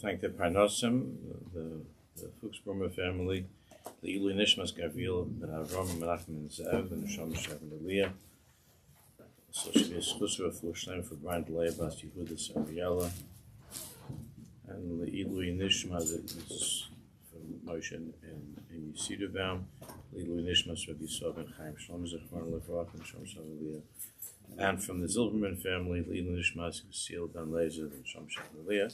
thank the Parnosim, the Zilberman Family, לעילוי נשמת גביל ben Avram Menachem and Zev and neshama and Alia. So should be a schus rafur shleim for Bryndel bas Yehudot Aryella, and לעילוי nishma, this is from Moshe and Cederbaum, לעילוי nishma Rabbi ben Chayim Shalom Zechron Levrak and neshama and Alia, and from the Zilberman Family, לעילוי nishma Casiel ben לעזר and neshama and Alia.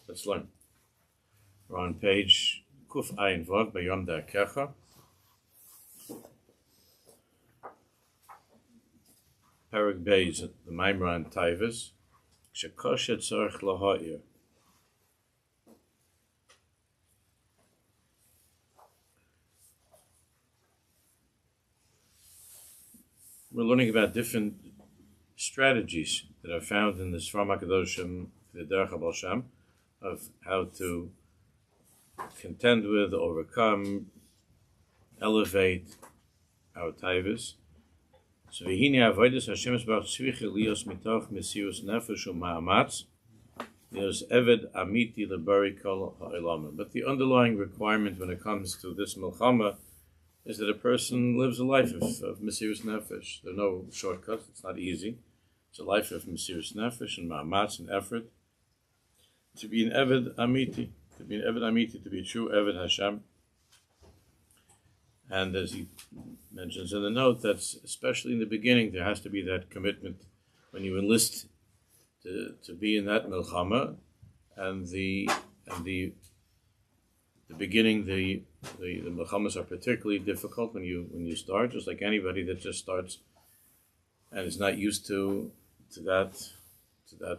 Let's learn. We're on page Kuf Ayin Vav by Yom Darkecha. Parak Beis, the Maimra and Tayvas. Shekoshet Tzarech Laha'ir. We're learning about different strategies that are found in the Sfarim HaKadoshim, the Darkecha Avodah, of how to contend with, overcome, elevate our Tayvas. So v'hine avodas Hashem esbarach tzricha lios mitoch mesirus nefesh u'ma'amatz lios eved amiti lebari kol ha'olam. But the underlying requirement when it comes to this milchama is that a person lives a life of mesirus nefesh. There are no shortcuts. It's not easy. It's a life of mesirus nefesh and ma'amatz and effort to be an eved amiti. To be an Eved Amiti, to be a true Eved Hashem. And as he mentions in the note, that's especially in the beginning, there has to be that commitment when you enlist to be in that milchama, and the beginning, the milchamas are particularly difficult when you start, just like anybody that just starts and is not used to that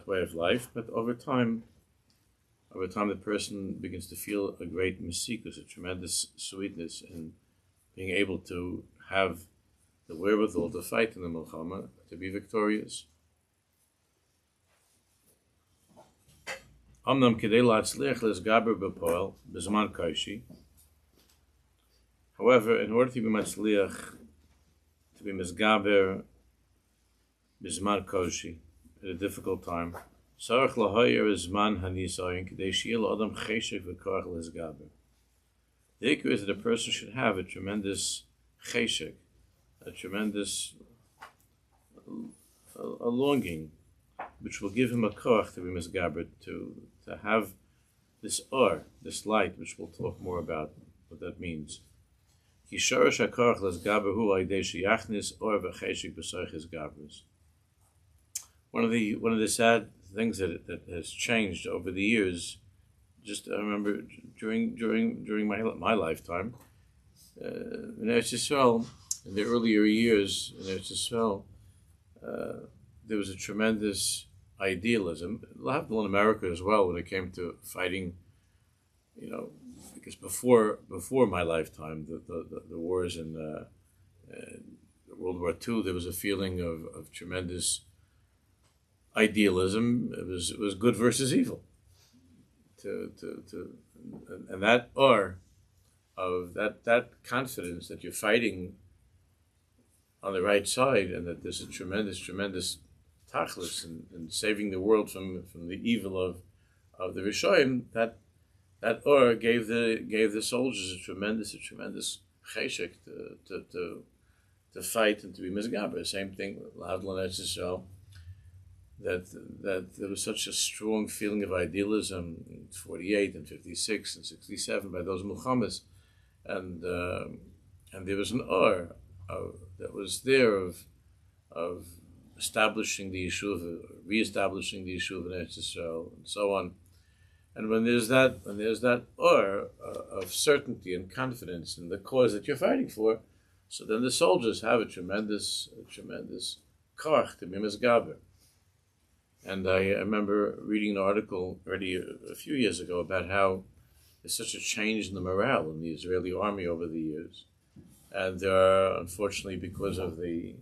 way of life. But over time, the person begins to feel a great mesikus, a tremendous sweetness in being able to have the wherewithal to fight in the milchama, to be victorious. However, in order to be matzliach, to be mizgaber bizman koshi, at a difficult time, Sarach lahayir is man hanisayin k'dei sheyeh adam cheshek v'koach lezgaber. The ikar is that a person should have a tremendous cheshek, a tremendous a longing, which will give him a koach to be mizgaber, to have this or, this light, which we'll talk more about what that means. Ki shorosh hakoach lezgaber hu aydei sheyachnis or v'cheshek b'soich gabers. One of the sad things that has changed over the years, just I remember during my lifetime, in Eretz Yisrael, in the earlier years in Eretz Yisrael, there was a tremendous idealism. It happened in America as well when it came to fighting. Because before my lifetime, the wars in World War II, there was a feeling of tremendous idealism. It was good versus evil. And that or of that confidence that you're fighting on the right side, and that there's a tremendous tachlis in saving the world from the evil of the Rishoyim. That or gave the soldiers a tremendous cheshek to fight and to be mizgaber. Same thing, that there was such a strong feeling of idealism in 48 and 56 and 67 by those milchamas, and there was an awe that was there of establishing the yeshuva, re-establishing the yeshuva in Eretz Yisrael, and so on. And when there's that awe of certainty and confidence in the cause that you're fighting for, so then the soldiers have a tremendous koach to be mizgaber. And I remember reading an article already a few years ago about how there's such a change in the morale in the Israeli army over the years. And there are, unfortunately, because of the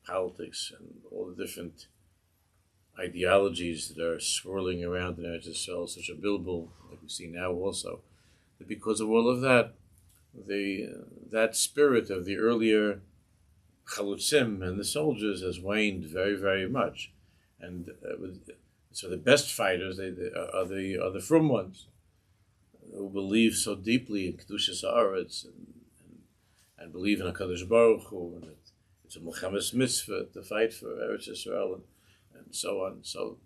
politics and all the different ideologies that are swirling around in Eretz Yisrael, such a bilbul, like we see now also, that because of all of that, that spirit of the earlier chalutzim and the soldiers has waned very, very much. And so the best fighters are the frum ones who believe so deeply in Kedushas Haaretz and believe in a Kodesh Baruch Hu, and it's a Muhammad's mitzvah to fight for Eretz Yisrael and so on. So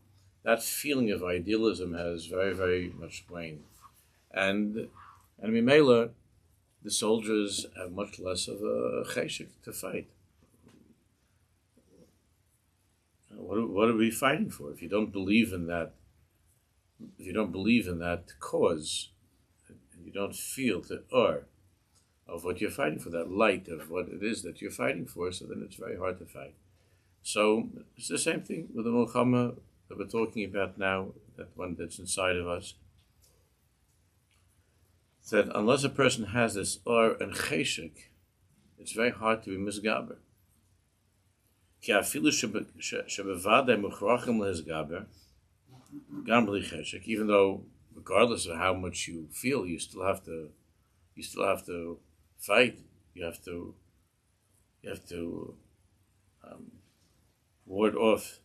that feeling of idealism has very, very much waned. And Mimela, the soldiers have much less of a cheshek to fight. What are we fighting for? If you don't believe in that, cause, and you don't feel the of what you're fighting for, that light of what it is that you're fighting for, so then it's very hard to fight. So it's the same thing with the Milchama that we're talking about now, that one that's inside of us. That unless a person has this and cheshek, it's very hard to be misgaber. Even though, regardless of how much you feel, you still have to fight. You have to ward off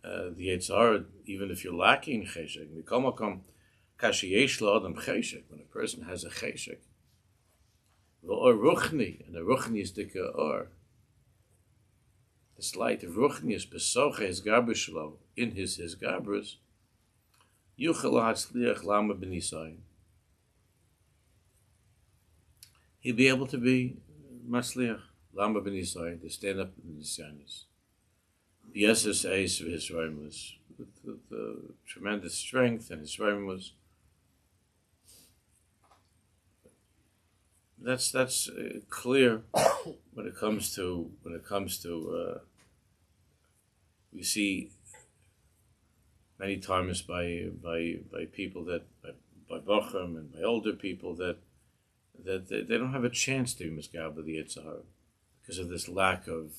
the Yetzirah, even if you're lacking cheshek. When a person has a cheshek, and the ruchni is the or. This light of ruchni is besoche his garbus shlo in his garbus. Yuchel hatzliach lama b'nisayin. He'll be able to be matzliach lama b'nisayin, to stand up in the Nisyonos. The essence Aish of his Rime was with tremendous strength, and his Rime was. That's clear when it comes to we see many times by people that by Bochum and by older people that they don't have a chance to be misgaber the Yitzhar because of this lack of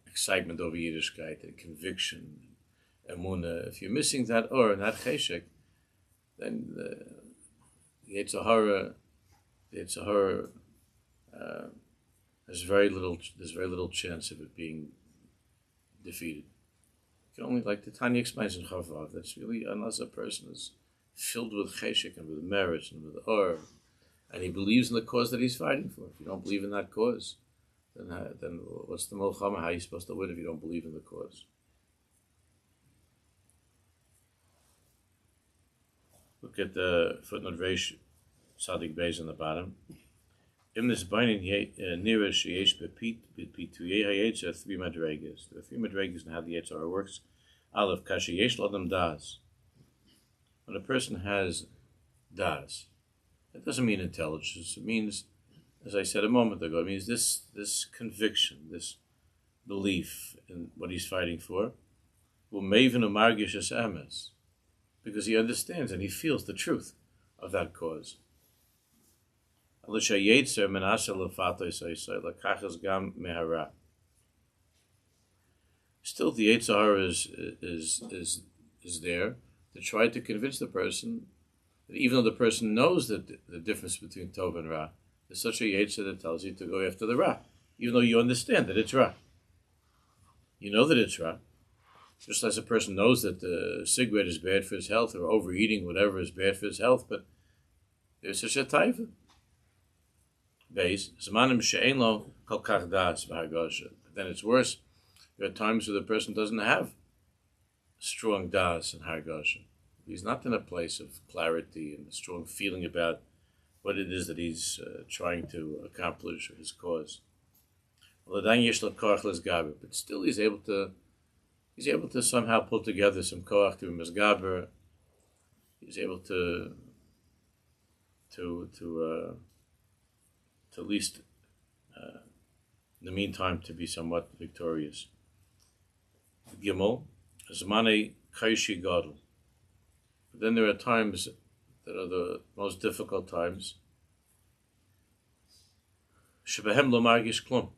excitement over Yiddishkeit and conviction, emunah. If you're missing that and that cheshek, then the Yitzhar there's very little chance of it being defeated. You can only, like the Tanya explains in Chavav, that's really unless a person is filled with cheshek and with merit and with and he believes in the cause that he's fighting for. If you don't believe in that cause, then what's the Milchama? How are you supposed to win if you don't believe in the cause? Look at the footnote Reish Sadik Beis on the bottom. In this binding near sheyesh bepituyei hayetzer three madregas. There are three madregas in how the Yetzirah works. Aleph kasheyesh l'adam das. When a person has das, it doesn't mean intelligence. It means, as I said a moment ago, it means this conviction, this belief in what he's fighting for. Will maven umargish es emes, because he understands and he feels the truth of that cause. Still, the Yitzhar is there to try to convince the person that even though the person knows that the difference between Tov and Ra, there's such a Yitzhar that tells you to go after the Ra, even though you understand that it's Ra. You know that it's Ra. Just as a person knows that the cigarette is bad for his health, or overeating whatever is bad for his health, but there's such a Tayva. Base, Zmanim she'enlo kol kach das v'hargasha. But then it's worse. There are times where the person doesn't have strong das and hargasha. He's not in a place of clarity and a strong feeling about what it is that he's trying to accomplish or his cause. But still he's able to somehow pull together some koach to misgaber. He's able to at least, in the meantime, to be somewhat victorious. Gimel, Zmane Kaishi Gadol. But then there are times that are the most difficult times. Shebehem lo margish klum.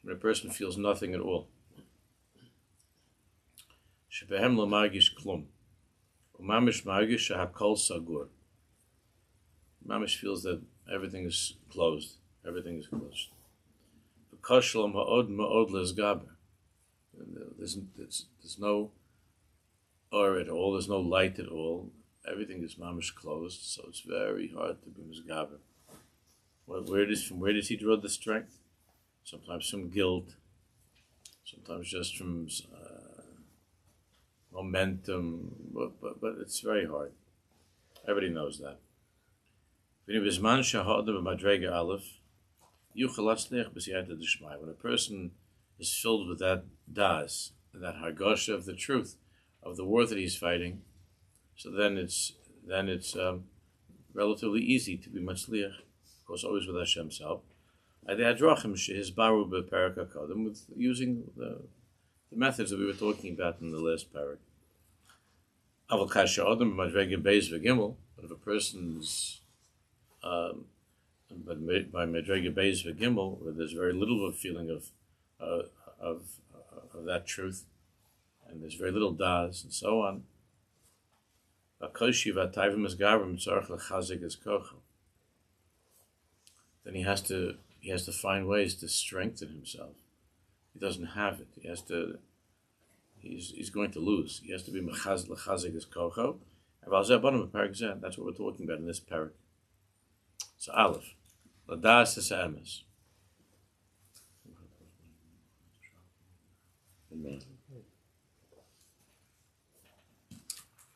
When a person feels nothing at all. Shebehem lo margish klum. Umamish margish shehakol sagur. Mamish feels that everything is closed. Everything is closed. Koshel ma'od ma'od lesgaber. There's no or at all. There's no light at all. Everything is mamish closed, so it's very hard to be misgaber. Well, where does he draw the strength? Sometimes from guilt, sometimes just from momentum, but it's very hard. Everybody knows that. When a person is filled with that das, and that hargosha of the truth, of the war that he's fighting, so then it's relatively easy to be matzliach, of course, always with Hashem's help. With using the methods that we were talking about in the last parak. But if a person's by Madrega Beis V'Gimel, where there's very little of a feeling of that truth, and there's very little das, and so on. Then he has to find ways to strengthen himself. He doesn't have it. He's going to lose. He has to be mechazik his kocho. That's what we're talking about in this parak. So Aleph, ladas is emes.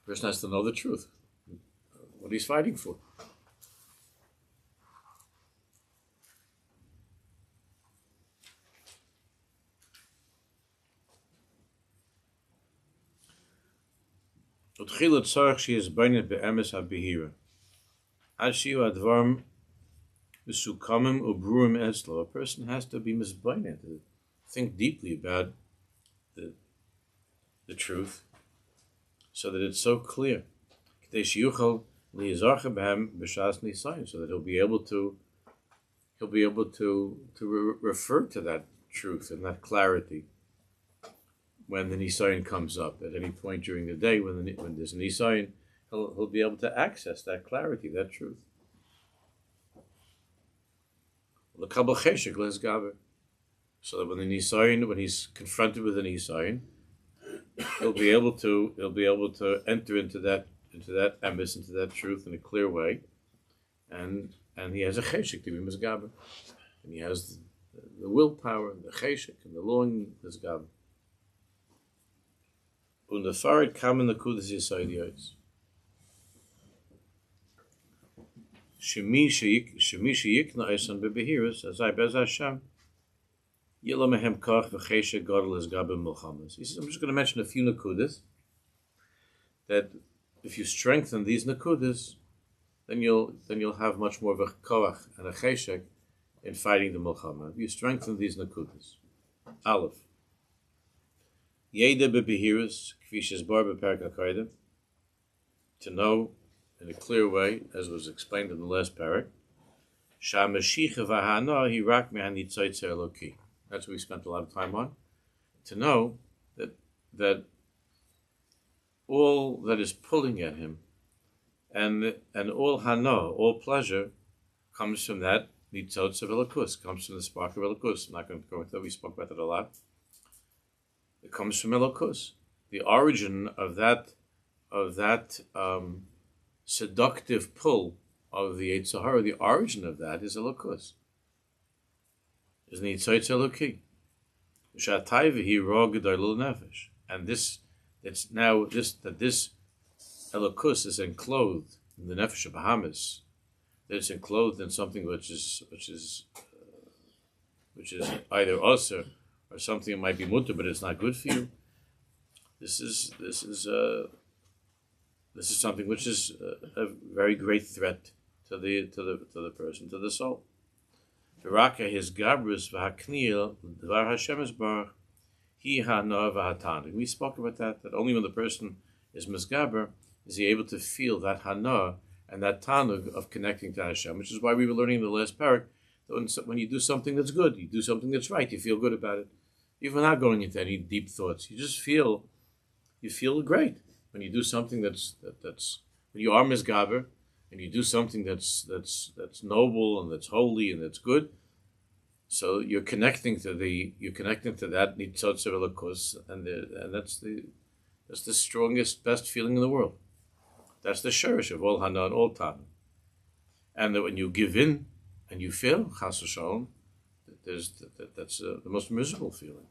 Person has to know the truth, what he's fighting for. A person has to be misbainet, to think deeply about the truth, so that it's so clear, so that he'll be able to refer to that truth and that clarity when the Nisayon comes up at any point during the day. When there's a Nisayon, he'll be able to access that clarity, that truth. So that when he's confronted with the Nisayon, he'll be able to enter into that emes, into that truth in a clear way, and he has a cheshik to be misgaber, and he has the willpower, and the cheshik, and the longing misgaber. Und the farid kamen the kudas yisaydiyos. Shemi sheyikna esan bebehiras as I bez Hashem. Yilamehem kach v'chesha gadol is gabe milchamas. He says, I'm just going to mention a few nakudas, that if you strengthen these nakudas, then you'll have much more of a koach and a cheshek in fighting the milchama. If you strengthen these nakudas. Aleph. Yeda bebehiras kvishes bar beperk hakoydim, to know in a clear way, as was explained in the last parak, Shamashicha v'hana hirak mehanitzaitzer eloki. That's what we spent a lot of time on. To know that all that is pulling at him, and all hana, all pleasure, comes from that nitzotz of elokus, comes from the spark of elokus. I'm not going to go into that. We spoke about that a lot. It comes from elokus. The origin of that seductive pull of the Yetzer Hara, the origin of that is elokus. Is nitzotz eloki. Tayva he raw gedolul nefesh, and this elokus is enclosed in the nefesh of Bahamas. That it's enclosed in something which is either usher or something that might be mutter, but it's not good for you. This is something which is a very great threat to the person, to the soul. Viraka his gabrus v'haknil dvar Hashem bar he hana v'hatan. We spoke about that only when the person is misgaber is he able to feel that hana and that tanug of connecting to Hashem, which is why we were learning in the last parak that when you do something that's good, you do something that's right, you feel good about it, even without going into any deep thoughts. You just feel great when you do something that's when you are misgaber and you do something that's noble and that's holy and that's good. So you're connecting to that nitzotz of Elokus, and that's the strongest, best feeling in the world. That's the shurish of all hana and all tana. And that when you give in and you fail, chas v'shalom, that's the most miserable feeling.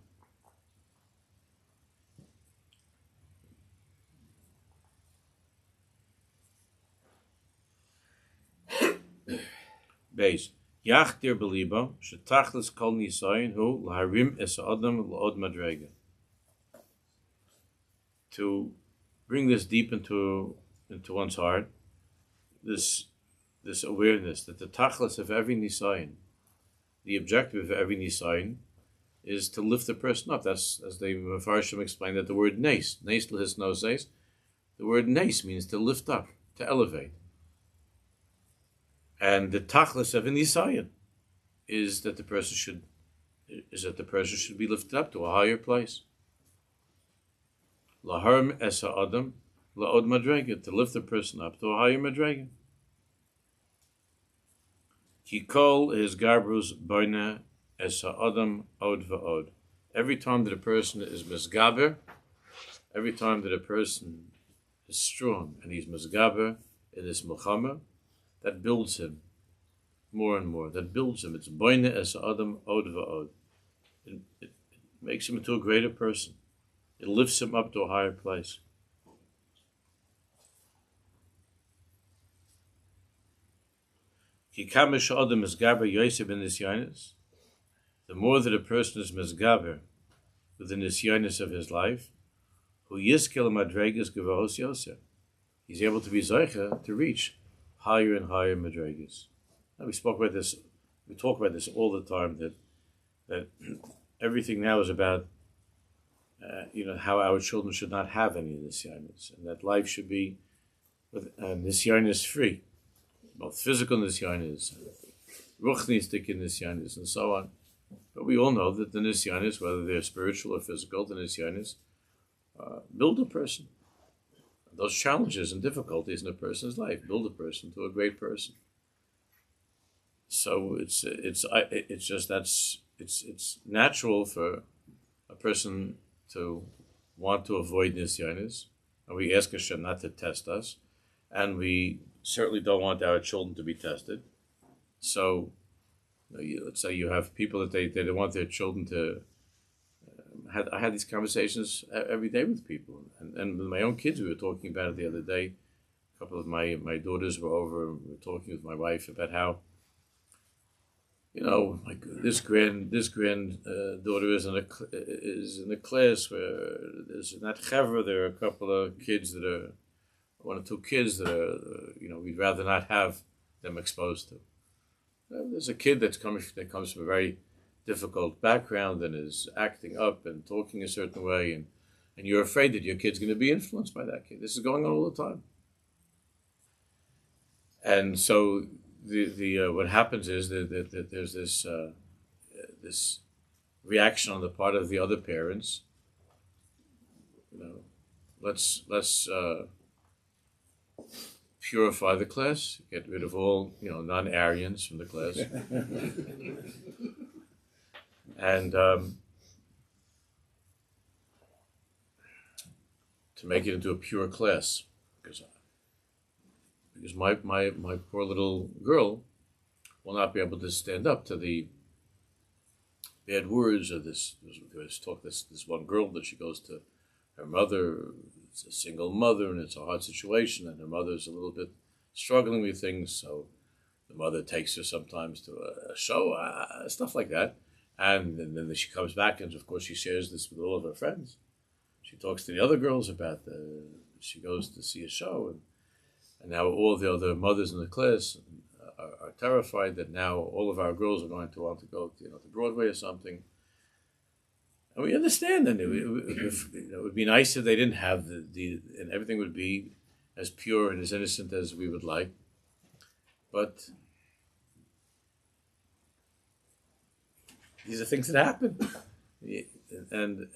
Beis. Yachtir beliba shetachlis kol nisayin hu laharim es adam laod madrega. To bring this deep into one's heart, this awareness that the tachlis of every nisayin, the objective of every nisayin, is to lift the person up. That's, as the Mefarshim explained, that the word nes lehis noses, the word nes means to lift up, to elevate. And the tachlis of an nisayin is that the person should be lifted up to a higher place. Laharm es ha'adam la'od madrega, to lift the person up to a higher madrega. Ki kol is garbrus boina es ha'adam od va'od. Every time that a person is misgaber, every time that a person is strong and he's misgaber in this milchama, that builds him more and more. That builds him. It's boina es ha'adam od va'od. It makes him into a greater person. It lifts him up to a higher place. The more that a person is misgaber with the nisyonos of his life, he's able to be zeicha to reach higher and higher madregas. And we talk about this all the time, that everything now is about how our children should not have any nisyonos, and that life should be with nisyonos free, both physical nisyonos, ruchnistic nisyonos, and so on. But we all know that the nisyonos, whether they're spiritual or physical, the nisyonos build a person. Those challenges and difficulties in a person's life build a person to a great person. So it's natural for a person to want to avoid nisyonos, and we ask Hashem not to test us, and we certainly don't want our children to be tested. So, let's say you have people that they don't want their children to. I had these conversations every day with people, and with my own kids. We were talking about it the other day. A couple of my daughters were over, and we were talking with my wife about how, this granddaughter is in a class where there's not chevra. There are a couple of kids that are, one or two kids that are, we'd rather not have them exposed to. There's a kid that comes from a very difficult background and is acting up and talking a certain way, and you're afraid that your kid's going to be influenced by that kid. This is going on all the time. And so the what happens is that there's this reaction on the part of the other parents. Let's purify the class, get rid of all non-Aryans from the class, and to make it into a pure class, because my poor little girl will not be able to stand up to the bad words of this one girl that she goes to her mother. It's a single mother, and it's a hard situation, and her mother's a little bit struggling with things, so the mother takes her sometimes to a show, stuff like that, and then she comes back, and of course she shares this with all of her friends. She talks to the other girls about she goes to see a show, and now all the other mothers in the class are terrified that now all of our girls are going to want to go to Broadway or something. And we understand, and it would be nice if they didn't have and everything would be as pure and as innocent as we would like. But these are things that happen, and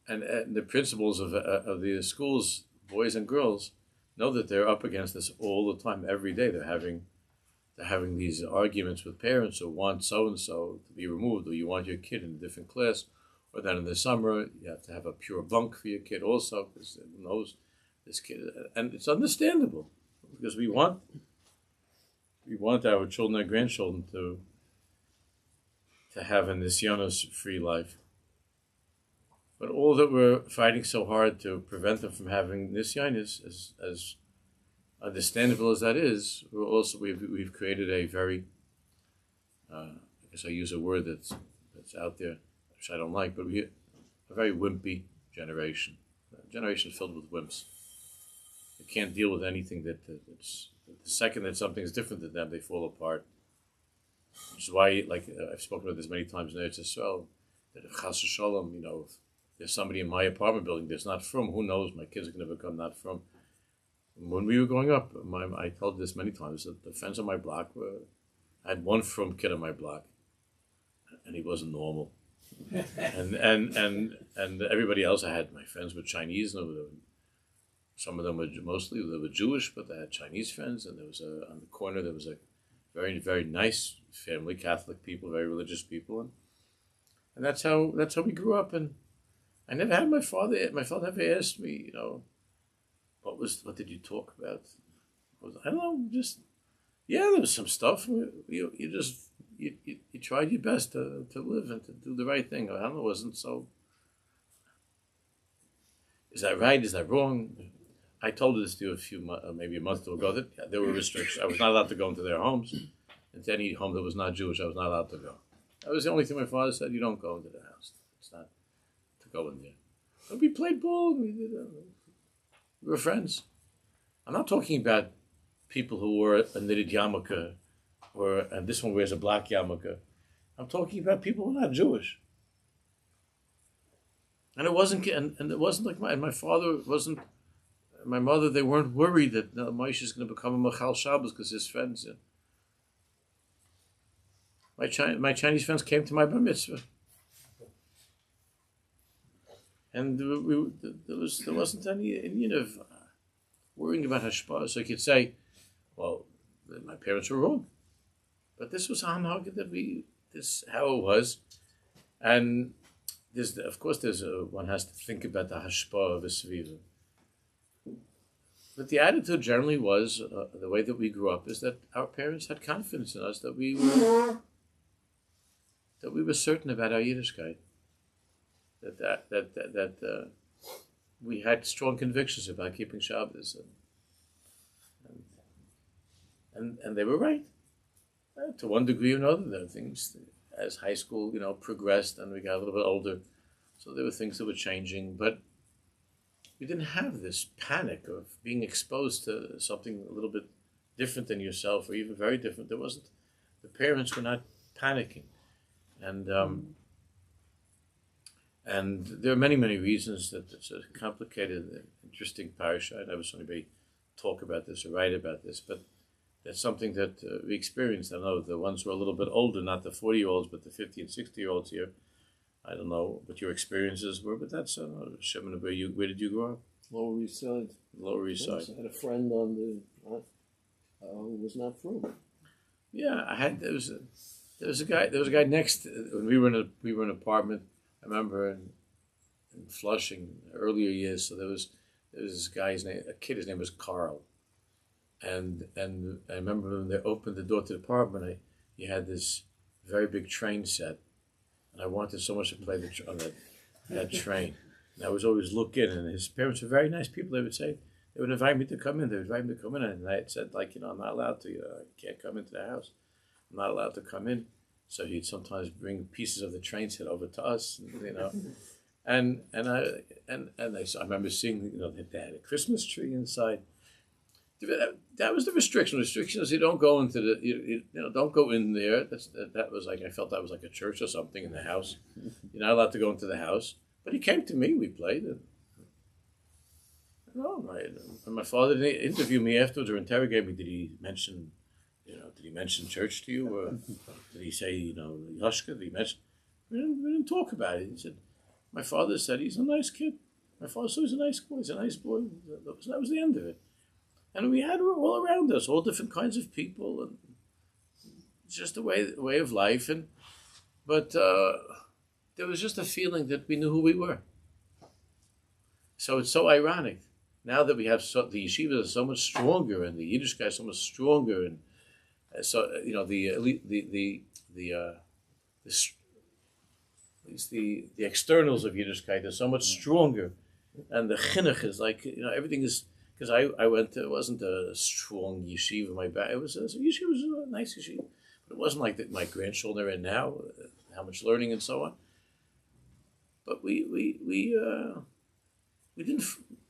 the principals of the schools, boys and girls, know that they're up against this all the time, every day. They're having these arguments with parents who want so-and-so to be removed, or you want your kid in a different class, or then in the summer you have to have a pure bunk for your kid also, because who knows this kid. And it's understandable, because we want our children and grandchildren to have a Nisyonos free life. But all that we're fighting so hard to prevent them from having Nisyonos, as understandable as that is, we've created a very, I guess I use a word that's out there, which I don't like, but a very wimpy generation. A generation filled with wimps. They can't deal with anything the second that something's different than them, they fall apart. Which is why, like I've spoken about this many times in Israel, that if chas v'shalom, if there's somebody in my apartment building that's not from, who knows, my kids are going to become not from. When we were growing up, I told this many times, that the friends on my block I had one from kid on my block, and he wasn't normal. and everybody else I had, my friends were Chinese, and some of them were Jewish, but they had Chinese friends, and there was on the corner there was a very, very nice family, Catholic people, very religious people, and that's how we grew up. And I never had my father never asked me, what did you talk about? I don't know, just, there was some stuff. You tried your best to live and to do the right thing. I don't know, it wasn't so. Is that right? Is that wrong? I told this to you maybe a month ago, that there were restrictions. I was not allowed to go into their homes. Into any home that was not Jewish, I was not allowed to go. That was the only thing my father said, you don't go into the house. It's not to go in there. But we played ball, we were friends. I'm not talking about people who wore a knitted yarmulke, and this one wears a black yarmulke. I'm talking about people who are not Jewish. And it wasn't like my father wasn't, my mother, they weren't worried that Moshe is going to become a Machal Shabbos because his friends. My Chinese friends came to my bar mitzvah, and there wasn't any Indian of worrying about hashpah. So you could say, well, my parents were wrong, but this was how it was, and one has to think about the hashpah of a sviva. But the attitude generally was, the way that we grew up, is that our parents had confidence in us, that we were certain about our Yiddishkeit, that we had strong convictions about keeping Shabbos, and they were right, to one degree or another. There were things as high school, progressed, and we got a little bit older, so there were things that were changing, but you didn't have this panic of being exposed to something a little bit different than yourself, or even very different. The parents were not panicking. And there are many, many reasons that it's a complicated, interesting parasha. I never saw anybody talk about this or write about this, but that's something that we experienced. I don't know, the ones who are a little bit older, not the 40-year-olds, but the 50 and 60-year-olds here. I don't know what your experiences were, but that's Shimon, where did you grow up? Lower East Side. Lower East Side. I had a friend who was not from. Yeah, there was a guy next. When we were in an apartment, I remember in Flushing, earlier years. So there was this guy's name, a kid. His name was Carl, and I remember when they opened the door to the apartment, he had this very big train set. And I wanted so much to play on that train. And I was always looking, and his parents were very nice people. They would invite me to come in. And I had said, I'm not allowed to. I can't come into the house. I'm not allowed to come in. So he'd sometimes bring pieces of the train set over to us, and I remember seeing, they had a Christmas tree inside. That was the restriction. Restriction is you don't go into don't go in there. That was like, I felt that was like a church or something in the house. You're not allowed to go into the house. But he came to me. We played. My father didn't interview me afterwards or interrogate me. Did he mention church to you, or did he say Yashka? Did he mention? We didn't talk about it. He said, my father said he's a nice kid. My father said he's a nice boy. He's a nice boy. That was the end of it. And we had all around us all different kinds of people, It's just a way of life, but there was just a feeling that we knew who we were. So it's so ironic now that we have the yeshivas are so much stronger and the Yiddishkeit is so much stronger, and so the externals of Yiddishkeit are so much stronger, and the chinuch is like everything is. Because I went to, it wasn't a strong yeshiva. It was a yeshiva, was a nice yeshiva, but it wasn't like that my grandchildren are in now. How much learning and so on. But we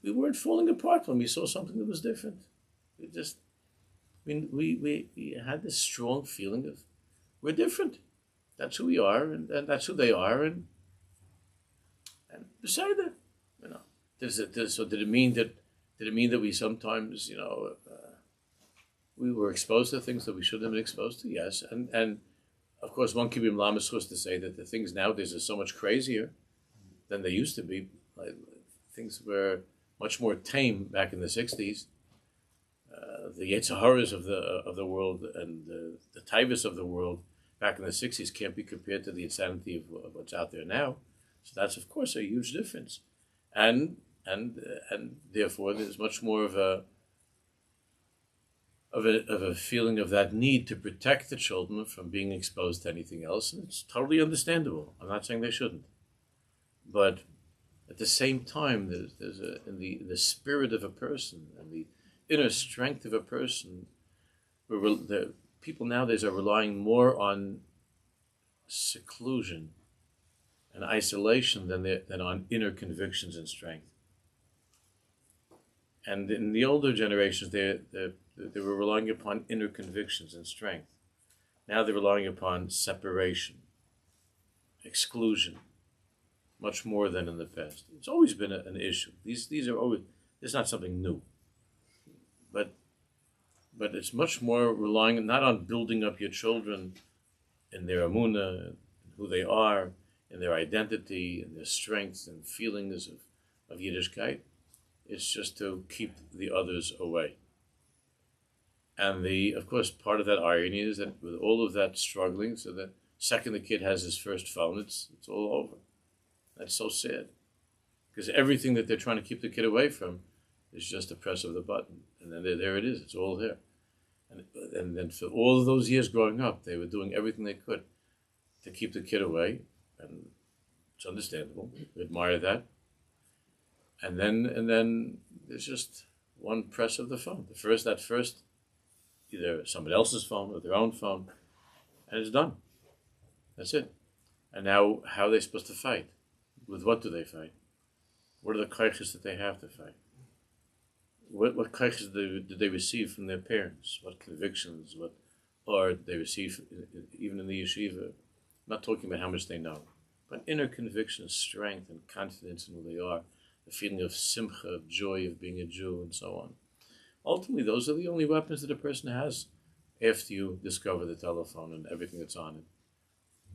weren't falling apart when we saw something that was different. We had this strong feeling of we're different. That's who we are, and that's who they are, and beside that, So did it mean that we sometimes, we were exposed to things that we shouldn't have been exposed to? Yes, and of course, one can be mlameschus to say that the things nowadays are so much crazier than they used to be. Like, things were much more tame back in the '60s. The Yetzaharas of the world and the Tayvas of the world back in the '60s can't be compared to the insanity of what's out there now. So that's of course a huge difference, and therefore there's much more of a feeling of that need to protect the children from being exposed to anything else, and it's totally understandable. I'm not saying they shouldn't, but at the same time, there's in the spirit of a person and the inner strength of a person, the people nowadays are relying more on seclusion and isolation than on inner convictions and strength. And in the older generations, they were relying upon inner convictions and strength. Now they're relying upon separation, exclusion, much more than in the past. It's always been an issue. These are always. It's not something new. But it's much more relying not on building up your children in their emunah, who they are, in their identity, and their strengths and feelings of Yiddishkeit. It's just to keep the others away. And of course, part of that irony is that with all of that struggling, so the second the kid has his first phone, it's all over. That's so sad. Because everything that they're trying to keep the kid away from is just a press of the button. And then there it is. It's all there. And then for all of those years growing up, they were doing everything they could to keep the kid away. And it's understandable. We admire that. And then there's just one press of the phone. That first, either somebody else's phone or their own phone, and it's done. That's it. And now, how are they supposed to fight? With what do they fight? What are the kodesh that they have to fight? What kodesh did they receive from their parents? What convictions? What art they receive, even in the yeshiva? I'm not talking about how much they know, but inner conviction, strength, and confidence in who they are. The feeling of simcha, of joy of being a Jew, and so on. Ultimately, those are the only weapons that a person has after you discover the telephone and everything that's on it.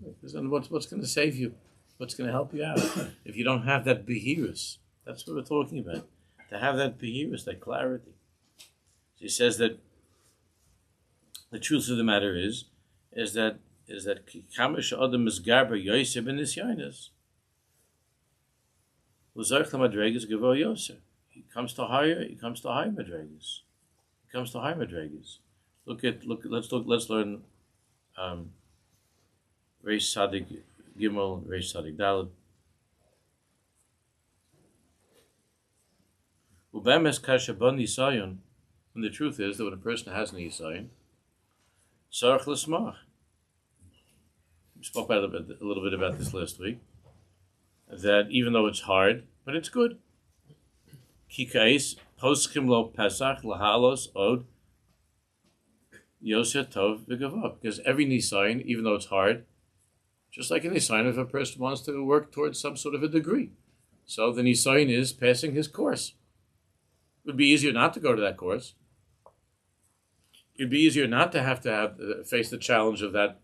Because then what's going to save you? What's going to help you out? If you don't have that behirus, that's what we're talking about. To have that behirus, that clarity. She says that the truth of the matter is that kamash adam misgarber yosef in Nisyonos. He comes to higher madregas. Let's learn Reish Sadik Gimel, Reish Sadik Daled. And the truth is that when a person has an Nisayon, Sarach L'Smach. We spoke about a little bit about this last week. That even though it's hard, but it's good. Kikais poskim lo pesach lahalos od yoseh tov v'gavah. Because every nisayon, even though it's hard, just like a nisayon, if a person wants to work towards some sort of a degree, so the nisayon is passing his course. It would be easier not to go to that course. It'd be easier not to have face the challenge of that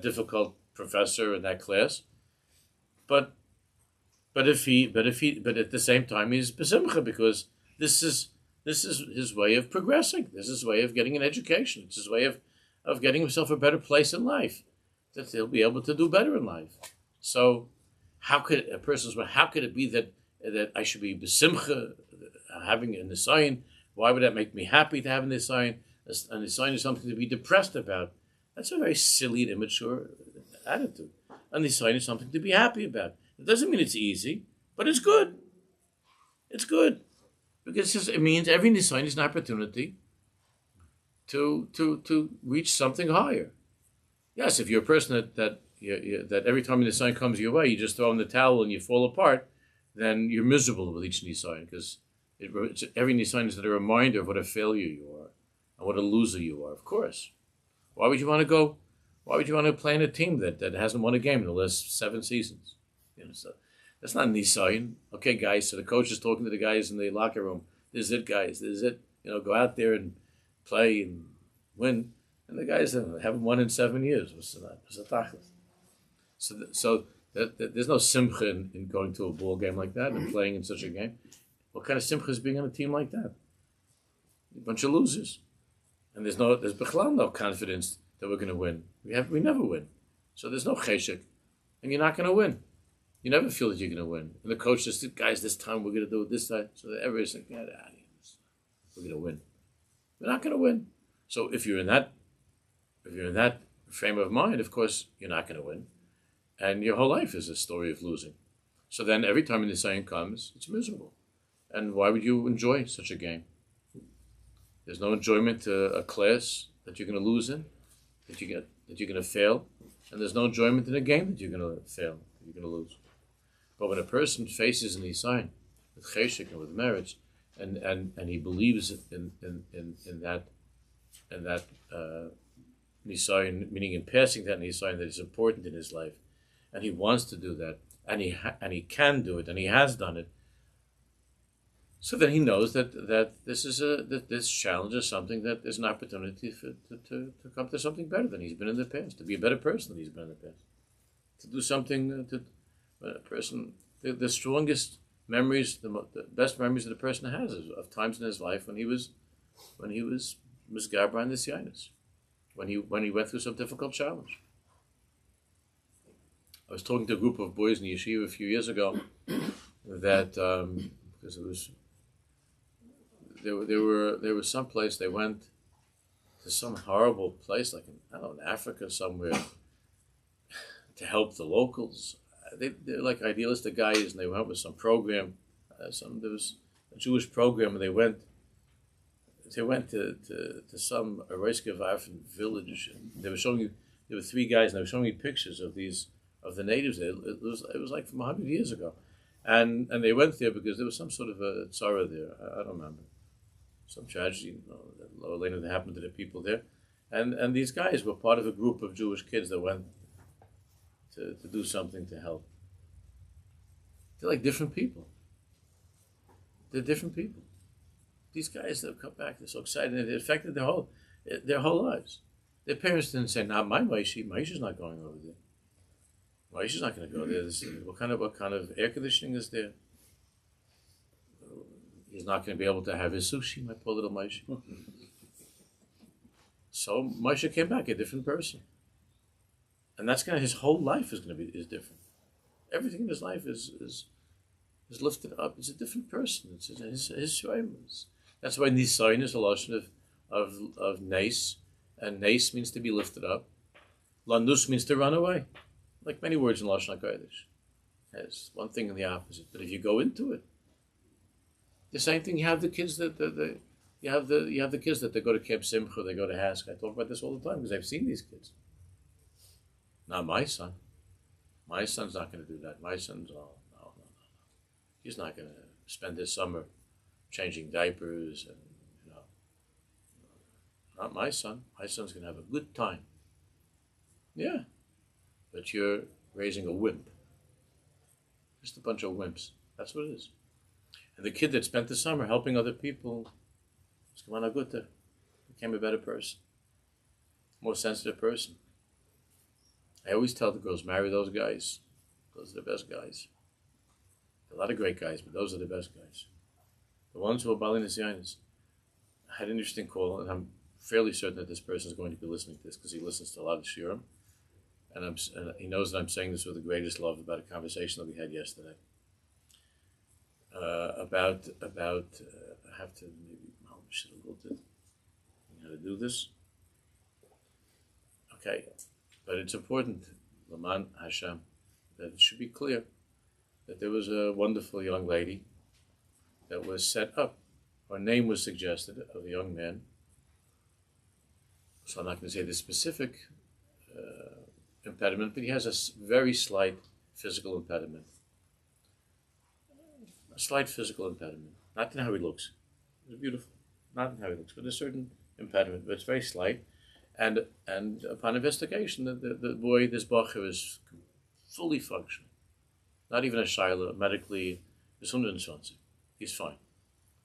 difficult professor in that class, but at the same time he's besimcha, because this is his way of progressing. This is his way of getting an education. It's his way of of getting himself a better place in life, that he'll be able to do better in life. So how could it be that I should be besimcha, having a nisayon? Why would that make me happy to have a nisayon? A nisayon is something to be depressed about. That's a very silly and immature attitude. A nisayon is something to be happy about. It doesn't mean it's easy, but it's good. It's good. Because it means every nisayon is an opportunity to reach something higher. Yes, if you're a person that every time a nisayon comes your way, you just throw in the towel and you fall apart, then you're miserable with each nisayon, because every nisayon is a reminder of what a failure you are and what a loser you are. Of course, why would you want to go? Why would you want to play in a team that hasn't won a game in the last 7 seasons? So that's not a nisayon. Okay, guys. So the coach is talking to the guys in the locker room. This is it, guys. This is it. Go out there and play and win. And the guys haven't won in 7 years. So there's no simcha in going to a ball game like that and playing in such a game. What kind of simcha is being on a team like that? A bunch of losers. And there's bichlal no confidence that we're going to win. We never win. So there's no cheshek. And you're not going to win. You never feel that you're going to win. And the coach just said, guys, this time we're going to do it this time. So everybody's like, get out of here. We're going to win. We're not going to win. So if you're in that frame of mind, of course, you're not going to win. And your whole life is a story of losing. So then every time the nisayon comes, it's miserable. And why would you enjoy such a game? There's no enjoyment to a class that you're going to lose in, that you're going to fail. And there's no enjoyment in a game that you're going to fail, that you're going to lose. But when a person faces an nisayon with cheshek and with marriage, and he believes in that nisayon, meaning in passing that nisayon that is important in his life, and he wants to do that, and he can do it, and he has done it. So then he knows that this challenge is something that is an opportunity to come to something better than he's been in the past, to be a better person than he's been in the past, to do something the strongest memories, the best memories that a person has of times in his life when he was misgaber on Nisyonos, when he went through some difficult challenge. I was talking to a group of boys in the yeshiva a few years ago that because it was there was some place they went to, some horrible place like in Africa somewhere, to help the locals. They're like idealistic guys, and they went with some program. There was a Jewish program, and they went to some Araiska village. And they were showing you. There were 3 guys, and they were showing me pictures of the natives. It was like from 100 years ago, and they went there because there was some sort of a tzara there. I don't remember, some tragedy that happened to the people there, and these guys were part of a group of Jewish kids that went to do something to help. They're like different people. They're different people. These guys that have come back, they're so excited, and it affected their whole lives. Their parents didn't say, "Nah, my Maishi's not going over there. Maishi's not going to go there. What kind of air conditioning is there? He's not going to be able to have his sushi, my poor little Moshe." So Moshe came back a different person, and that's his whole life is different. Everything in his life is lifted up. It's a different person. It's his shaymus. That's why nisayon is a lashon of nes, and nes means to be lifted up. Lanus means to run away, like many words in lashon Kodesh. Has one thing and the opposite. But if you go into it, the same thing. You have the kids that you have the kids that they go to Camp Simcha, they go to Hask. I talk about this all the time because I've seen these kids. Not my son. My son's not going to do that. My son's no. He's not going to spend his summer changing diapers and not my son. My son's going to have a good time. Yeah, but you're raising a wimp. Just a bunch of wimps. That's what it is. And the kid that spent the summer helping other people, became a better person, more sensitive person. I always tell the girls, marry those guys. Those are the best guys. A lot of great guys, but those are the best guys. The ones who are Bali Nisyonos. I had an interesting call, and I'm fairly certain that this person is going to be listening to this because he listens to a lot of shiurim, and he knows that I'm saying this with the greatest love about a conversation that we had yesterday. About I have to maybe should have looked at how to do this. Okay, but it's important, Laman Hashem, that it should be clear that there was a wonderful young lady that was set up. Her name was suggested of a young man. So I'm not going to say the specific impediment, but he has a very slight physical impediment. A slight physical impediment. Not in how he looks. He's beautiful. Not in how he looks, but a certain impediment, but it's very slight. And upon investigation, the boy, this bacher, is fully functioning. Not even a shaila, medically, he's 120. He's fine.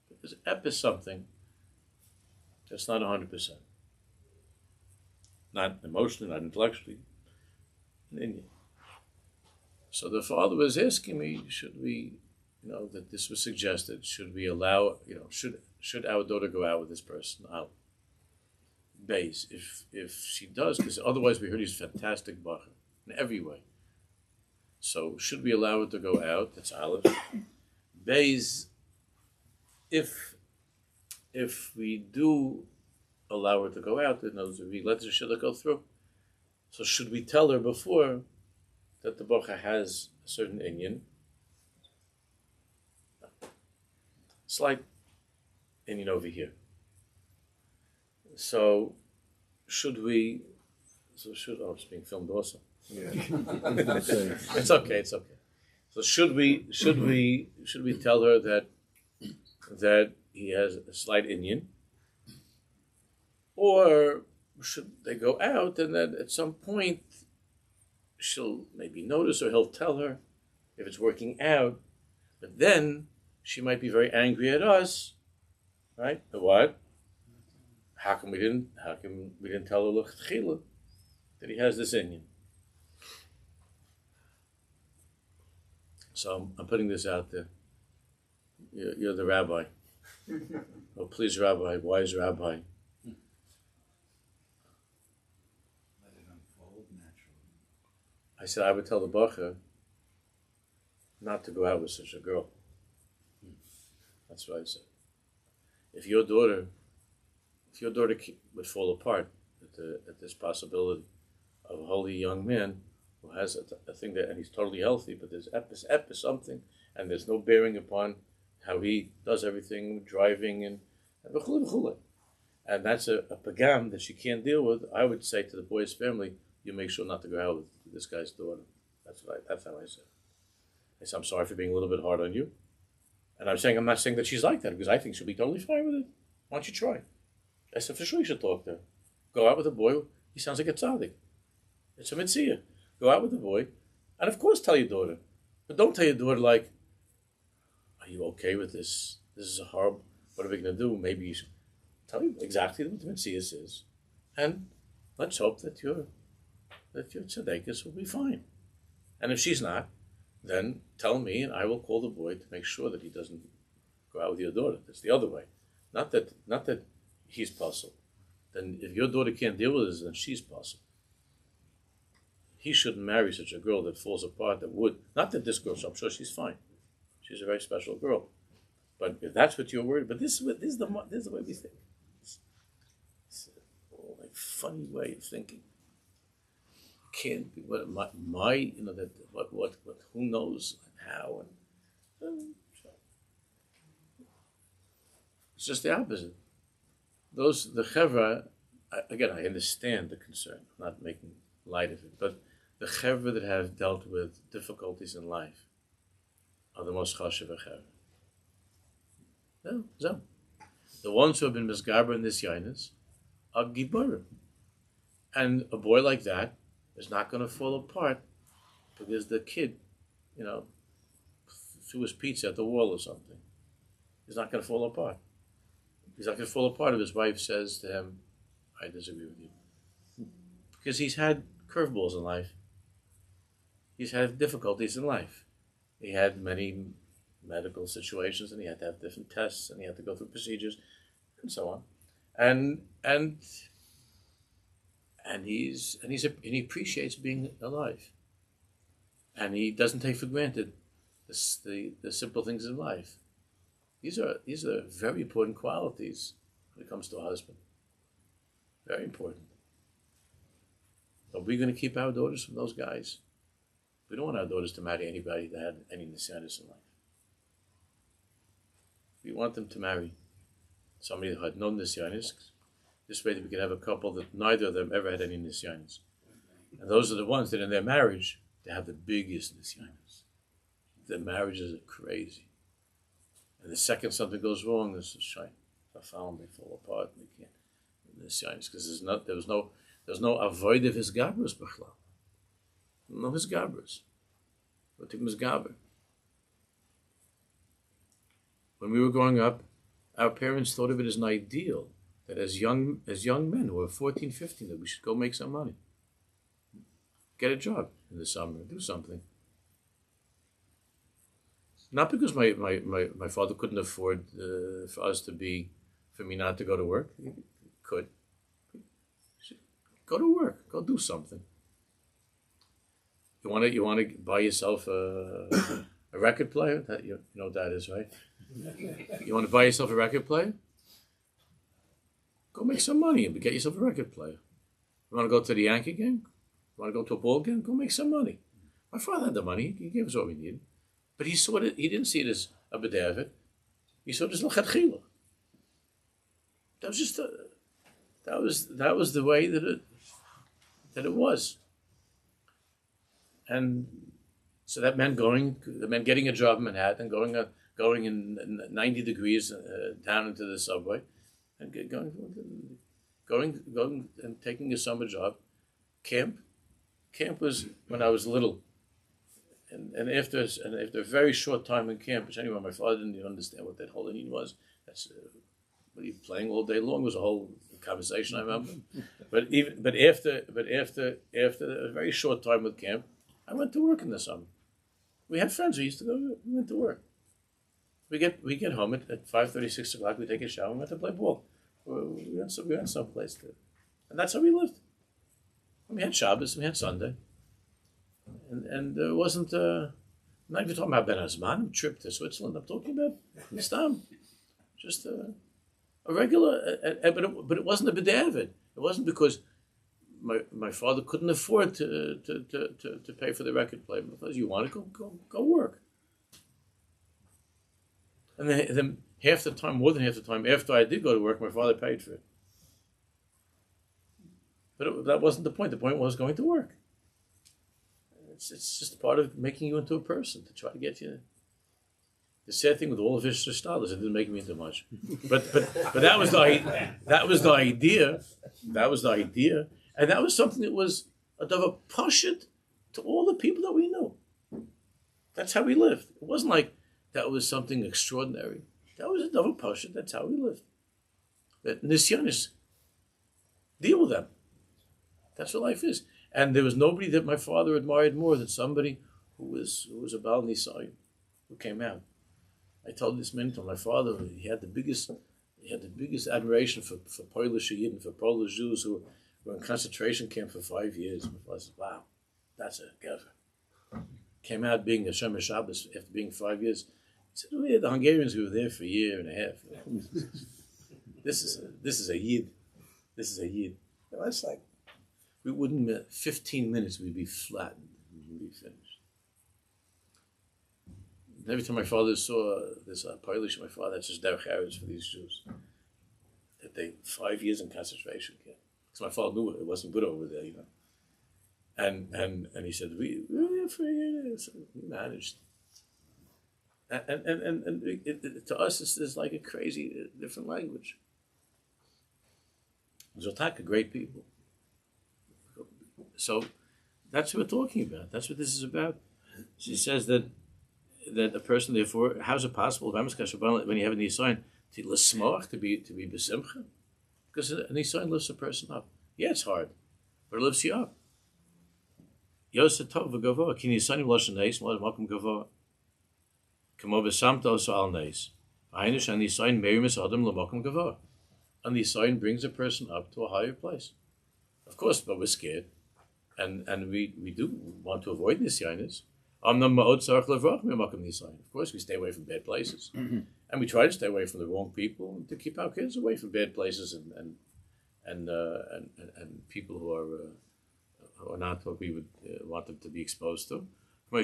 But there's ep is something that's not 100%. Not emotionally, not intellectually, in India. So the father was asking me, should we, that this was suggested, should we allow, should our daughter go out with this person out? Bays, if she does, because otherwise we heard he's a fantastic bacher in every way. So should we allow her to go out? That's Aleph. Bays, if we do allow her to go out, then we let the shidduch go through. So should we tell her before that the bacher has a certain inyan? Slight inyan over here. So should we? It's being filmed also. Yeah. It's okay. So should we tell her that he has a slight inyan, or should they go out and then at some point she'll maybe notice, or he'll tell her if it's working out, but then she might be very angry at us, right? The what? How come we didn't tell her l'chila that he has this inyan? So I'm putting this out there. You're the rabbi. Oh, please, rabbi, wise rabbi. Let it unfold naturally. I said I would tell the bacher not to go out with such a girl. That's what I said. If your daughter would fall apart at this possibility of a holy young man who has a thing that, and he's totally healthy, but there's ep is something, and there's no bearing upon how he does everything, driving and v'chule. And that's a pagam that she can't deal with. I would say to the boy's family, you make sure not to go out with this guy's daughter. That's how I said. I said, I'm sorry for being a little bit hard on you. And I'm not saying that she's like that, because I think she'll be totally fine with it. Why don't you try? I said, for sure you should talk to her. Go out with a boy, he sounds like a tzaddik. It's a mitzvah. Go out with the boy, and of course tell your daughter. But don't tell your daughter like, are you okay with this? This is a horrible, what are we going to do? Maybe you should tell you exactly what the mitzvah is. And let's hope that your tzaddikus will be fine. And if she's not, then tell me, and I will call the boy to make sure that he doesn't go out with your daughter. That's the other way. Not that he's puzzled. Then if your daughter can't deal with this, then she's puzzled. He shouldn't marry such a girl that falls apart, that would. Not that this girl, so I'm sure she's fine. She's a very special girl. But if that's what you're worried, but this is the way we think. It's a funny way of thinking. Can't be what who knows and how, and it's just the opposite. The chevra, again, I understand the concern. I'm not making light of it, but the chevra that have dealt with difficulties in life are the most chashuv chevra. No. The ones who have been misgaber in this yainis are giborim, and a boy like that is not going to fall apart because the kid, threw his pizza at the wall or something. He's not going to fall apart. He's not going to fall apart if his wife says to him, I disagree with you. Because he's had curveballs in life. He's had difficulties in life. He had many medical situations, and he had to have different tests, and he had to go through procedures, and so on. and he appreciates being alive, and he doesn't take for granted the simple things in life. These are very important qualities when it comes to a husband. Very important. Are we going to keep our daughters from those guys? We don't want our daughters to marry anybody that had any Nisyonos in life. We want them to marry somebody who had no Nisyonos. This way that we can have a couple that neither of them ever had any Nisyonos. And those are the ones that in their marriage, they have the biggest Nisyonos. Their marriages are crazy. And the second something goes wrong, this is shine. They fall apart. And they can't. Nisyonos, because there was no avoid of his gabras b'chlal. No his gabras. But his gabra. When we were growing up, our parents thought of it as an ideal that as young men who were 14, 15, that we should go make some money. Get a job in the summer, do something. Not because my father couldn't afford for me not to go to work. He could. Go to work. Go do something. You want to buy yourself a record player? That you know what that is, right? You want to buy yourself a record player? Go make some money and get yourself a record player. You want to go to the Yankee game? You want to go to a ball game? Go make some money. My father had the money. He gave us what we needed. But he saw it. He didn't see it as a b'david. He saw it as l'chadchila. That was just that was the way that it was. And so that meant getting a job in Manhattan, going in 90 degrees down into the subway, and going and taking a summer job. Camp was when I was little, and after a very short time in camp, which anyway, my father didn't even understand what that whole Indian was. That's what are you playing all day long? It was a whole conversation, I remember. but after a very short time with camp, I went to work in the summer. We had friends who used to go. We went to work. We get home at 5:30, 6 o'clock. We take a shower and went to play ball. We went someplace to, and that's how we lived. We had Shabbos, we had Sunday, and it wasn't. I'm not even talking about Ben Azman trip to Switzerland. I'm talking about Stam, just a regular. But it wasn't a b'david. It wasn't because my father couldn't afford to pay for the record player. Because you want to go work. And then half the time, more than half the time, after I did go to work, my father paid for it. But that wasn't the point. The point was going to work. It's just part of making you into a person, to try to get you. The sad thing with all of his styles, it didn't make me into much. But that was the idea. That was the idea. And that was something that was a pashut to all the people that we knew. That's how we lived. It wasn't like that was something extraordinary. That was a double pashut. That's how we lived. That Nisyonos, deal with them. That's what life is. And there was nobody that my father admired more than somebody who was a Baal Nisayon, who came out. I told this man, my father, he had the biggest admiration for Polish Yidden, for Polish Jews who were in concentration camp for 5 years. My father said, "Wow, that's a gever." Came out being a Shomer Shabbos after being 5 years. He said, "Oh yeah, the Hungarians who were there for a year and a half. This is a Yid. This is a Yid." That's like, we wouldn't 15 minutes we'd be flattened. We'd be finished. And every time my father saw this Polish, my father had such derech for these Jews that they 5 years in concentration camp. Because my father knew it wasn't good over there, you know. And he said, we were there for a year, so we managed. And to us, this is like a crazy different language. Zotaka, great people. So that's what we're talking about. That's what this is about. She says that a person, therefore, how's it possible when you have a nisayon to l'smoach, to be besimcha? Because a nisayon lifts a person up. Yeah, it's hard, but it lifts you up. Yosef tov v'gavoa ki nisayonim loshen neis makom gavoa kamo v'samto so al neis. Aish and nisayon merimis adam l'makom gavoa. And the sign brings a person up to a higher place. Of course, but we're scared. And we do want to avoid Nisyonos. Of course, we stay away from bad places. And we try to stay away from the wrong people and to keep our kids away from bad places and people who are not what we would want them to be exposed to. The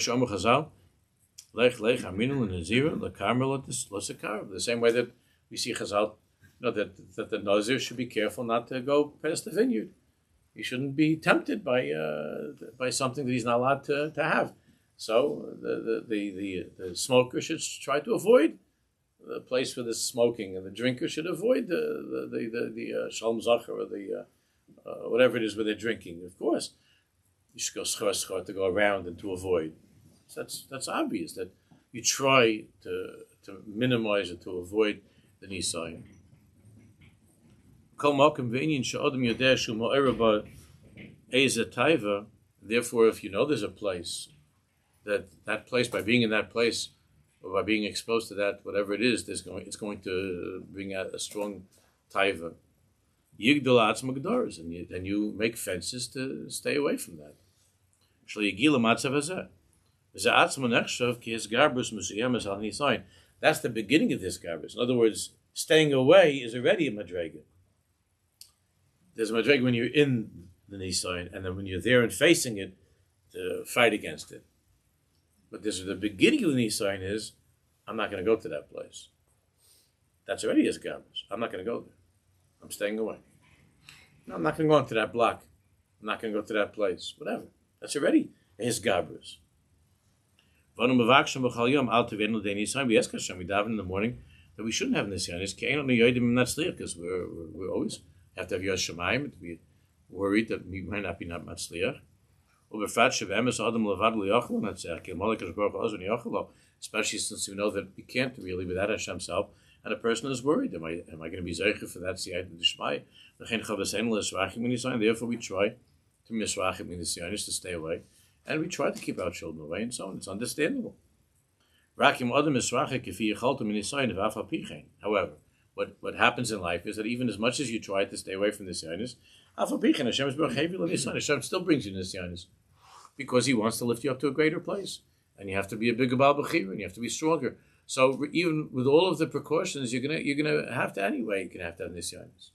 same way that we see Chazal, that the Nazir should be careful not to go past the vineyard. He shouldn't be tempted by something that he's not allowed to have. So the smoker should try to avoid the place for the smoking, and the drinker should avoid the Shalom Zacher or the whatever it is where they're drinking. Of course, you should go schar to go around and to avoid. So that's obvious that you try to minimize it, to avoid the nisayin. Therefore, if you know there's a place, that place, by being in that place, or by being exposed to that, whatever it is, it's going to bring out a strong Tayva. And you make fences to stay away from that. That's the beginning of this garbus. In other words, staying away is already a madrega. There's a madrega when you're in the nisayin, and then when you're there and facing it, to fight against it. But the beginning of the nisayin is, I'm not going to go to that place. That's already his garbus. I'm not going to go there. I'm staying away. No, I'm not going to go into that block. I'm not going to go to that place. Whatever. That's already his garbus. We ask Hashem, we daven in the morning that we shouldn't have nisyonos because we always have to have Yos Shemayim, to be worried that we might not be not matzliach. Especially since we know that we can't really without Hashem's help, and a person is worried. Am I going to be zeicher for that siyata d'shmai? Therefore, we try to misrachim in the nisyonos, to stay away, and we try to keep our children away, and so on. It's understandable. However, what happens in life is that even as much as you try to stay away from the nisyonos, Hashem still brings you nisyonos, because He wants to lift you up to a greater place, and you have to be a bigger Baal Bechira, and you have to be stronger. So even with all of the precautions, you're gonna have to anyway. You're gonna have to have nisyonos.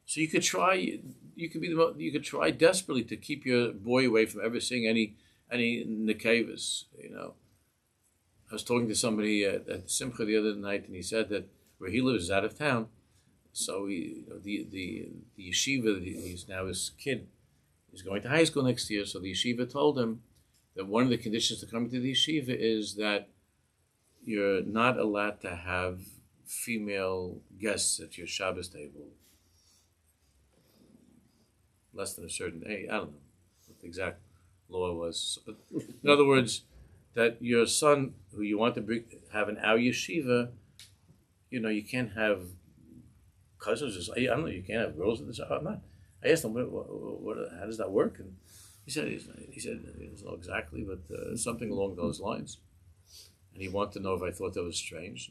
So you could try. You could try desperately to keep your boy away from ever seeing any nekevas. I was talking to somebody at Simcha the other night, and he said that where he lives is out of town. So the yeshiva, he's now his kid, is going to high school next year. So the yeshiva told him that one of the conditions to coming to the yeshiva is that you're not allowed to have female guests at your Shabbos table. Less than a certain age. I don't know what the exact law was. But in other words, that your son, who you want to have in our yeshiva, you can't have cousins. I don't know. You can't have girls at the shop. I asked him, how does that work? And he said he doesn't know exactly, but something along those lines. And he wanted to know if I thought that was strange.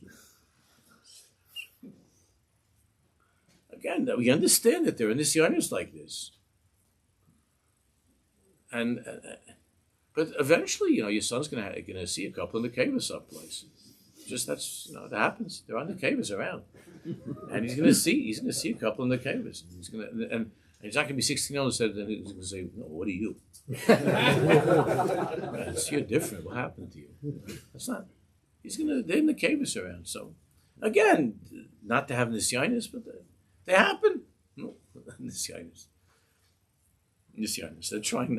Again, we understand that there are nisyonos like this. But eventually, your son's gonna see a couple in the cave or someplace. Just that happens. There are the caves around, and he's gonna see a couple in the caves. And he's not gonna be 16 years old and he's gonna say, "No, what are you? You're different. What happened to you?" That's not. They're in the caves around. So again, not to have nisyonos, but they happen. No, nisyonos. They're trying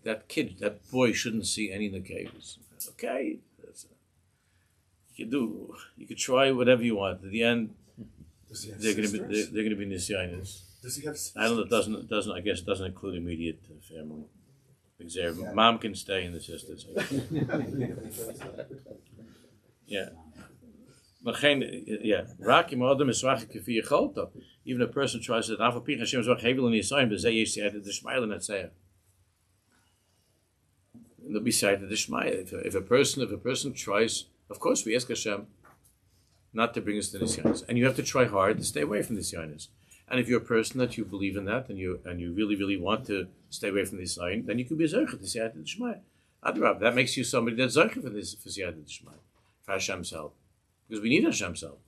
that kid, that boy shouldn't see any nekevas. Okay, you could try whatever you want. At the end, they're going to be nisyonos. Does he have sisters? I don't know. I guess it doesn't include immediate family. Mom can stay, and the sisters. Yeah. Even a person tries to the beside the Shmaya. If a person tries, of course we ask Hashem not to bring us to Nisyonos, and you have to try hard to stay away from Nisyonos. And if you're a person that you believe in that, and you really, really want to stay away from this sign, then you could be Zercha to Siyata D'Shmaya. Adrab, that makes you somebody that's Zercha for Siyata D'Shmaya, for Hashem's help. Because we need Hashem's help.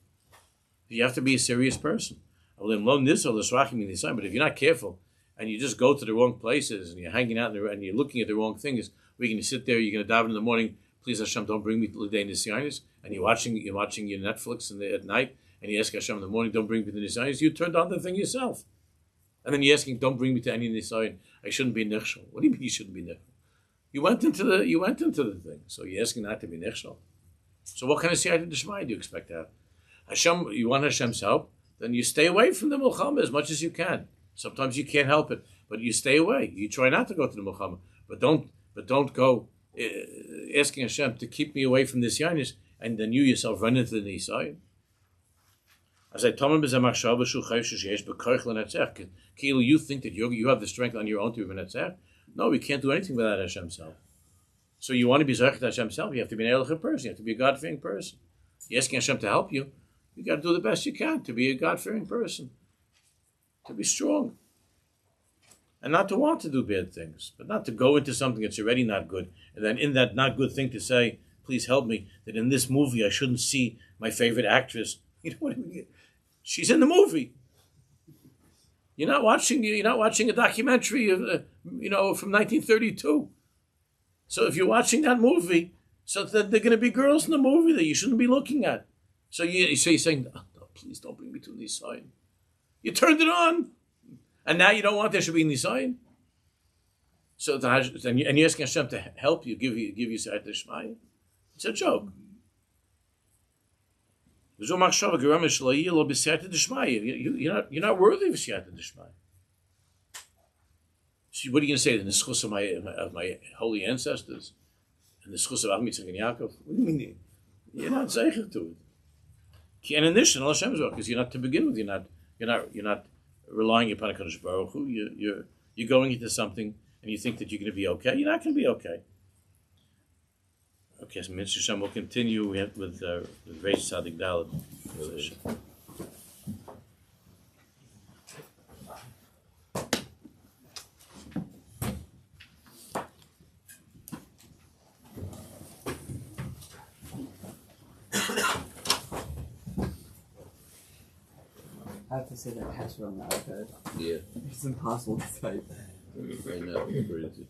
You have to be a serious person. But if you're not careful, and you just go to the wrong places, and you're hanging out and you're looking at the wrong things, we're going to sit there, you're going to daven in the morning, please Hashem, don't bring me to the day in Nisyonos, and you're watching your Netflix at night, and you ask Hashem in the morning, don't bring me to the Nisyonos, you turned on the thing yourself. And then you're asking, don't bring me to any Nisyonos, I shouldn't be nichshel. What do you mean you shouldn't be nichshel? You went into the thing, so you're asking not to be nichshel. So what kind of siyata d'shmaya do you expect to have? Hashem, you want Hashem's help, then you stay away from the milchama as much as you can. Sometimes you can't help it, but you stay away. You try not to go to the milchama, but don't go asking Hashem to keep me away from this yanis, and then you yourself run into the nisayim. As I told him, you think that you have the strength on your own to be menetzach? No, we can't do anything without Hashem's help. So you want to be zayich to Hashem's help, you have to be an ehrlich person, you have to be a God-fearing person. You're asking Hashem to help you, you got to do the best you can to be a God-fearing person, to be strong. And not to want to do bad things, but not to go into something that's already not good, and then in that not good thing to say, please help me, that in this movie I shouldn't see my favorite actress. You know what I mean? She's in the movie. You're not watching a documentary of, from 1932. So if you're watching that movie, so that there are going to be girls in the movie that you shouldn't be looking at. So you're saying, oh, no, please don't bring me to Nisayin. You turned it on, and now you don't want there should be Nisayin. So and you're asking Hashem to help you, give you Siyata D'Shmaya. It's a joke. You're not worthy of Siyata D'Shmaya. So what are you going to say? The nischus of my holy ancestors, and the nischus of Yitzchak and Yaakov. What do you mean? You're not zeicher to it. And in this, Hashem's work, because you're not to begin with. You're not relying upon a Kodesh Baruch Hu. You're going into something, and you think that you're going to be okay. You're not going to be okay. Okay, so Mitzvah Hashem will continue with Reish Tzadik Daled. I have to say that password on the iPad. Yeah. It's impossible to type. Right now,